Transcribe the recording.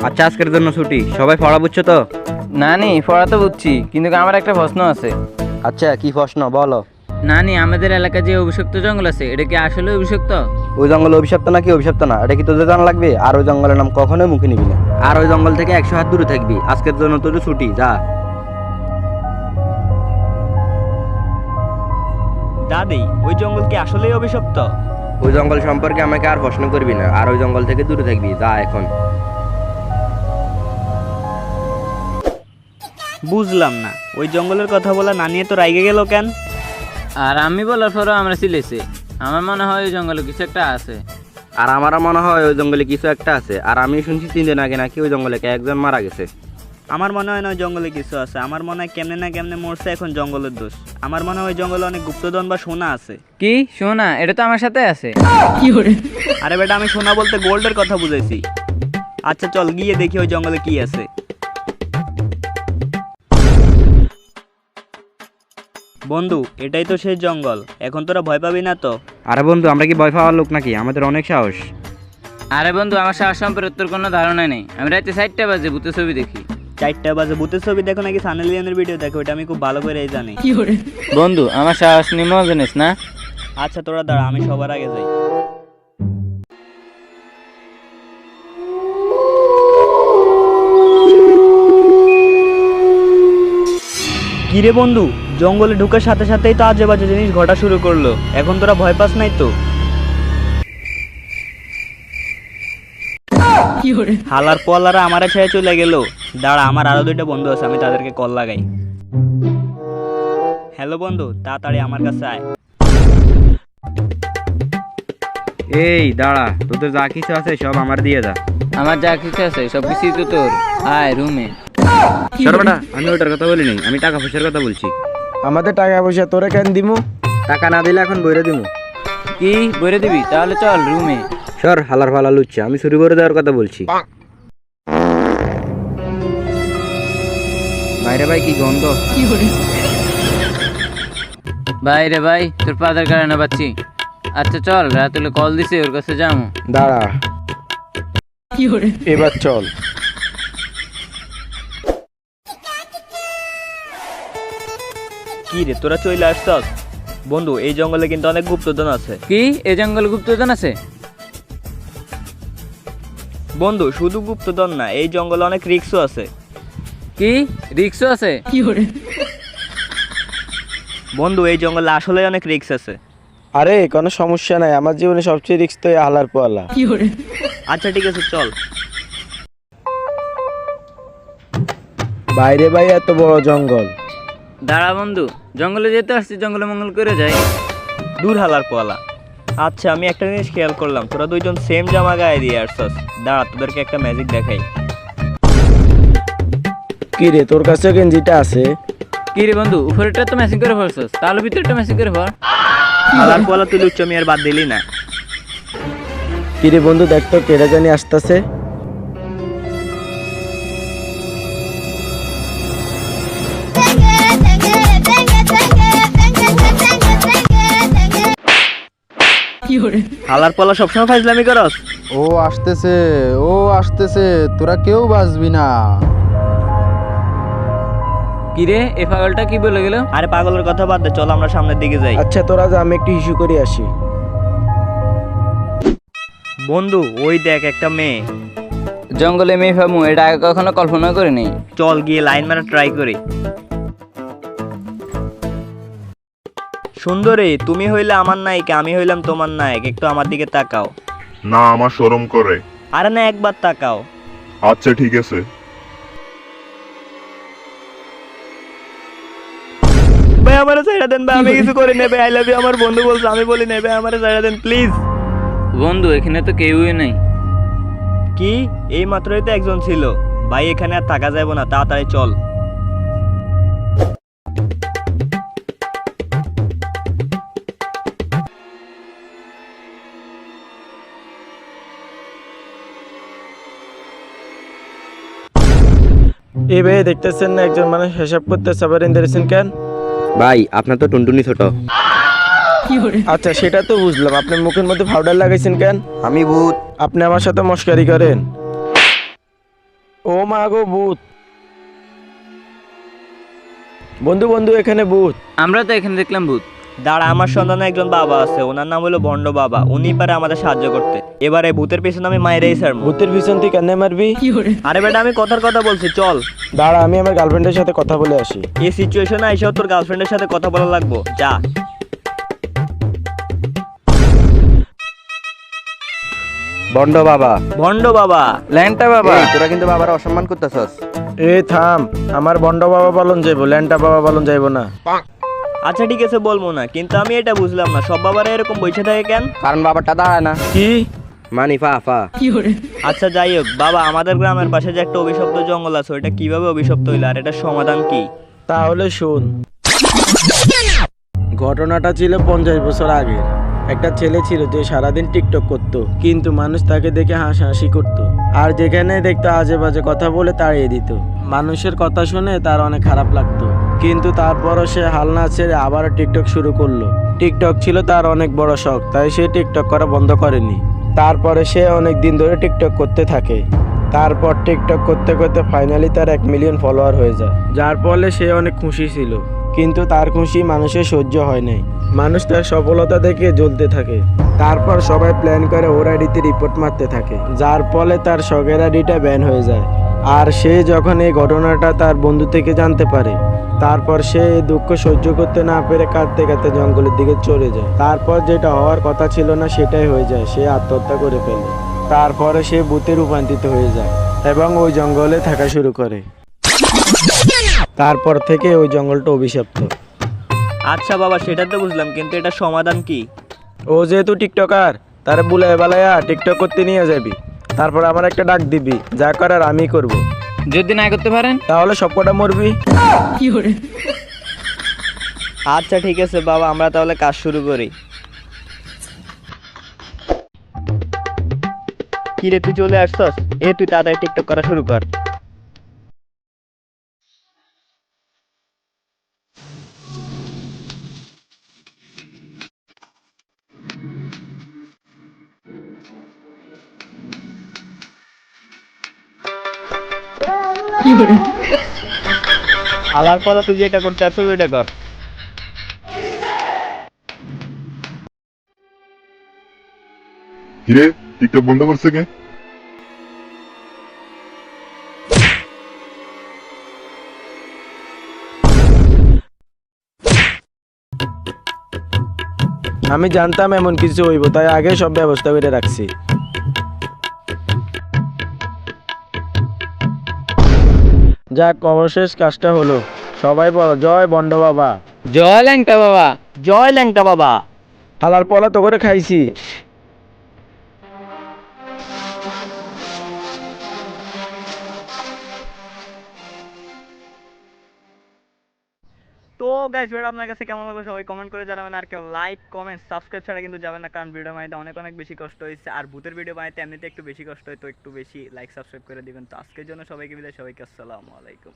আচ্ছা, আজকের জন্য ছুটি। সবাই পড়া বুঝছো তো? নানি, পড়া তো বুঝছি, কিন্তু আমার একটা প্রশ্ন আছে। আচ্ছা, কি প্রশ্ন বলো। নানি, আমাদের এলাকায় যে অভিশপ্ত জঙ্গল আছে, এটা কি আসলে অভিশপ্ত? ওই জঙ্গল অভিশপ্ত নাকি অভিশপ্ত না, এটা কি তোদের জানা লাগবে? আর ওই জঙ্গলের নাম কখনোই মুখে নিবি না। আর ওই জঙ্গল থেকে 100 হাত দূরে থাকবি। আজকের জন্য তোদের ছুটি, যা। দাদি, ওই জঙ্গল কি আসলেই অভিশপ্ত? ওই জঙ্গল সম্পর্কে আমাকে আর প্রশ্ন করবি না, আর ওই জঙ্গল থেকে দূরে থাকবি, যা এখন। বুঝলাম না, ওই জঙ্গলের কথা বলা নানি তো রাইগে গেল কেন? আর আমি বলার পরও আমরা সিলেছি। আমার মনে হয় ওই জঙ্গলে কিছু একটা আছে। আর আমারও মনে হয় ওই জঙ্গলে কিছু একটা আছে। আর আমি শুনছি 3 দিন আগে নাকি ওই জঙ্গলে একজন মারা গেছে। আমার মনে হয় না ওই জঙ্গলে কিছু আছে। আমার মনে হয় কেমনে না কেমনে মরছে, এখন জঙ্গলের দোষ। আমার মনে হয় ওই জঙ্গলে অনেক গুপ্তধন বা সোনা আছে। কি সোনা? এটা তো আমার সাথে আছে। আরে বেটা, আমি সোনা বলতে গোল্ডের কথা বুঝাইছি। আচ্ছা চল গিয়ে দেখি ওই জঙ্গলে কি আছে। বন্ধু, এটাই তো সেই জঙ্গল। এখন তোরা ভয় পাবি না তো? আরে বন্ধু, আমরা কি ভয় পাওয়ার লোক নাকি? আমাদের অনেক সাহস। আরে বন্ধু, আমার সাহস সম্পর্কে তোর কোনো ধারণা নেই। আমি রাতে 4টা বাজে ভূতের ছবি দেখি। 4টা বাজে ভূতের ছবি দেখো নাকি সানি লিওনের ভিডিও দেখো? এটা আমি খুব ভালো করে জানি। বন্ধু, আমার সাহস নিম্ন জানিস না? আচ্ছা তোরা দাঁড়া, আমি সবার আগে যাই। কিরে বন্ধু, জঙ্গলে ঢুকার সাথে সাথেই তো আজে বাজে জিনিস ঘটা শুরু করলো। এখন তোরা ভয় পাস নাই তো? হালার পলারা আমারে ছেড়ে চলে গেল। দাঁড়া, আমার আরো 2টা বন্ধু আছে, আমি তাদেরকে কল লাগাই। হ্যালো বন্ধু, তাড়াতাড়ি আমার কাছে আয়। এই দাঁড়া, তোদের যা কিছু আছে সব আমার দিয়ে যা। আমার যা কিছু আছে সব কিছুই তো তোর। আয় রুমে। সর্বটা, আমি ওটার কথা বলি নাই, আমি টাকা পয়সার কথা বলছি। আমাদের টাকা পয়সা তোরে কেন দিমু? টাকা না দিলে এখন বইরে দিমু। কি বলে দিবি? তাহলে চল রুমে। সর, হালার ফালা লুচ্ছে, আমি চুরি করে দেওয়ার কথা বলছি। বাইরে ভাই কি গন্ধ! ভাই রে ভাই, তোর পাদার কারণে পাচ্ছি। আচ্ছা চল, রাতুলে কল দিছে, ওর কাছে যাবো। দাঁড়া, এবার চল। কি রে, তোরা চলে আসছস? বন্ধু, এই জঙ্গলে কিন্তু অনেক গুপ্তধন আছে। কি এই জঙ্গলে গুপ্তধন আছে? বন্ধু, শুধু গুপ্তধন না, এই জঙ্গলে অনেক রিস্কও আছে। কি রিক্সও আছে? বন্ধু, এই জঙ্গলে আসলে অনেক রিস্ক আছে। আরে কোনো সমস্যা নাই, আমার জীবনে সবচেয়ে রিস্ক তো এই হালার পোয়ালা। আচ্ছা ঠিক আছে, চল। বাইরে ভাই এত বড় জঙ্গল। দাঁড়া বন্ধু, জঙ্গলে যেতে আসছি, জঙ্গলে মঙ্গল করে যাই। দূর হালার পোয়ালা। আচ্ছা, আমি একটা জিনিস খেয়াল করলাম, তোরা 2জন সেম জামা গায়ে দিয়ে আসছস। দাঁড়া, তোদেরকে একটা ম্যাজিক দেখাই। কি রে, তোর কাছে গেঞ্জিটা আছে? কি রে বন্ধু, উপরেরটা তো ম্যাচিং করে ফেলছস, তাহলে ভিতরেরটা ম্যাচিং করে ফেল। হালার পোয়ালা, তুই লুচ্চ মিয়ার বাদ দিলি না। কি রে বন্ধু, দেখ তো কেডা জানি আসতেছে। হালার পোয়ালা সবসময় ফাইজলামি করস। ও আসতেছে, ও আসতেছে, তোরা কেউ বাঁচবি না। কি রে, এ পাগলটা কি বলে গেল? আরে পাগলের কথা বাদ দে, চল আমরা সামনের দিকে যাই। আচ্ছা তোরা যা, আমি একটু ইস্যু করে আসি। বন্ধু, ওই দেখ একটা মেয়ে। জঙ্গলে মেয়ে ফামু, এটা আগে কখনো কল্পনা করিনি। চল গিয়ে লাইন মারা ট্রাই করি। সুন্দরী, তুমি হইলে আমার নায়িকা, আমি হইলাম তোমার নায়ক। একটু আমার দিকে তাকাও। না, আমার শরম করে। আরে না, একবার তাকাও। আচ্ছা ঠিক আছে। ভাই আমারে ছাইড়া দেন ভাই, আমি কিছু করি না ভাই। আই লাভ ইউ, আমার বন্ধু বলছে, আমি বলি না ভাই। আমারে ছাইড়া দেন প্লিজ। বন্ধু, এখানে তো কেউই নেই। কি? এই মাত্রই তো একজন ছিল ভাই। এখানে আর থাকা যাবে না, তাড়াতাড়ি চল। এই ভাই দেখতেছেন না, একজন মানুষ হিসাব করতে সাবার ইন্দারেছেন কেন? ভাই, আপনার তো টুনটুনি ছোট। আচ্ছা সেটা তো বুঝলাম, আপনি মুখের মধ্যে পাউডার লাগাইছেন কেন? আমি ভূত। আপনি আমার সাথে মস্কারি করেন? ও মা গো ভূত! বন্ধু বন্ধু এখানে ভূত! আমরা তো এখানে দেখলাম ভূত। দাঁড়া, আমার সন্ধানে একজন বাবা আছে, ওনার নাম হলো ভণ্ড বাবা, উনি পারে আমাদের সাহায্য করতে। এবারে ভূতের পেছনে আমি মাইরেই স্যার। ভূতের পিছন থেকে কেন মারবি? আরে বেটা, আমি কথার কথা বলছি, চল। দাঁড়া, আমি আমার গার্লফ্রেন্ডের সাথে কথা বলে আসি। এই সিচুয়েশনে আইসাও তোর গার্লফ্রেন্ডের সাথে কথা বলা লাগবো, যা। বন্ড বাবা, ভণ্ড বাবা। ল্যাংটা বাবা। এই, তোরা কিন্তু বাবার অসম্মান করতেছস। এ থাম, আমার বন্ড বাবা বলন যাইবো, ল্যান্টা বাবা বলন যাইবো না। আচ্ছা ঠিক আছে, বলবো না, কিন্তু আমি এটা বুঝলাম না, সব বাবারা এরকম বসে থাকে কেন? কারণ বাবারটা দাঁড়ায় না। কি? মানি ফা ফা। আচ্ছা যাই হোক বাবা, আমাদের গ্রামের পাশে যে একটা অভিশপ্ত জঙ্গল আছে, ওইটা কিভাবে অভিশপ্ত হইলো আর এটার সমাধান কি? তাহলে শোন, ঘটনাটা ছিল 50 বছর আগে। একটা ছেলে ছিল যে সারাদিন টিকটক করত, কিন্তু মানুষ তাকে দেখে হাসাহাসি করত, আর যেখানে দেখতো আজে বাজে কথা বলে তাড়িয়ে দিত। মানুষের কথা শুনে তার অনেক খারাপ লাগতো, কিন্তু তারপরও সে হাল না ছেড়ে আবার টিকটক শুরু করলো। টিকটক ছিল তার অনেক বড় শখ, তাই সে টিকটক করা বন্ধ করেনি। তারপরে সে অনেক দিন ধরে টিকটক করতে থাকে। তারপর টিকটক করতে করতে ফাইনালি তার 1 মিলিয়ন ফলোয়ার হয়ে যায়, যার ফলে সে অনেক খুশি ছিল। কিন্তু তার খুশি মানুষের সহ্য হয় নাই। মানুষ তার সফলতা দেখে জ্বলতে থাকে। তারপর সবাই প্ল্যান করে ওর আইডিতে রিপোর্ট মারতে থাকে, যার ফলে তার শখের আইডিটা ব্যান হয়ে যায়। আর সে যখন এই ঘটনাটা তার বন্ধু থেকে জানতে পারে, তারপর সে এই দুঃখ সহ্য করতে না পেরে কাঁদতে কাঁদতে জঙ্গলের দিকে চলে যায়। তারপর যেটা হওয়ার কথা ছিল না সেটাই হয়ে যায়, সে আত্মহত্যা করে ফেলে। তারপরে সে ভূতে রূপান্তরিত হয়ে যায় এবং ওই জঙ্গলে থাকা শুরু করে। তারপর থেকে ওই জঙ্গলটা অভিশপ্ত। আচ্ছা বাবা, সেটা তো বুঝলাম, কিন্তু এটার সমাধান কি? ও যেহেতু টিকটকার, তারা বুলায় বালায়া টিকটক করতে নিয়ে যাবি, তারপর আমার একটা ডাক দিবি, যা করার আমি করব। যদি না করতে পারেন তাহলে সবকটা মরবি। আচ্ছা ঠিক আছে বাবা, আমরা তাহলে কাজ শুরু করি। কি রে, তুই চলে আসছস? তুই তাড়াতাড়ি টিকটক করা শুরু কর। আলার পরে তুই যেটা করতে আসছিস ওইটা কর। কিরে, টিকটক বন্ধ করছে কে? আমি জানতাম এমন কিছু হইব, তাই আগে সব ব্যবস্থা করে রাখছি। যাক, অবশেষ কাজটা হলো। সবাই বলো জয় বন্ড বাবা। জয় ল্যাংটা বাবা। জয় ল্যাংটা বাবা। হালার পলা তো করে খাইছি। তো গাইস, ভিডিও আপনার কাছে কেমন লাগলো সবাই কমেন্ট করে জানাবেন, আর কেউ লাইক কমেন্ট সাবস্ক্রাইব ছাড়া কিন্তু যাবেন না, কারণ ভিডিও বানাইতে অনেক অনেক বেশি কষ্ট হয়েছে, আর ভূতের ভিডিও বানাইতে এমনিতে একটু বেশি কষ্ট হয়, তো একটু বেশি লাইক সাবস্ক্রাইব করে দিবেন। তো আজকের জন্য সবাইকে বিদায়, সবাইকে আসসালামু আলাইকুম।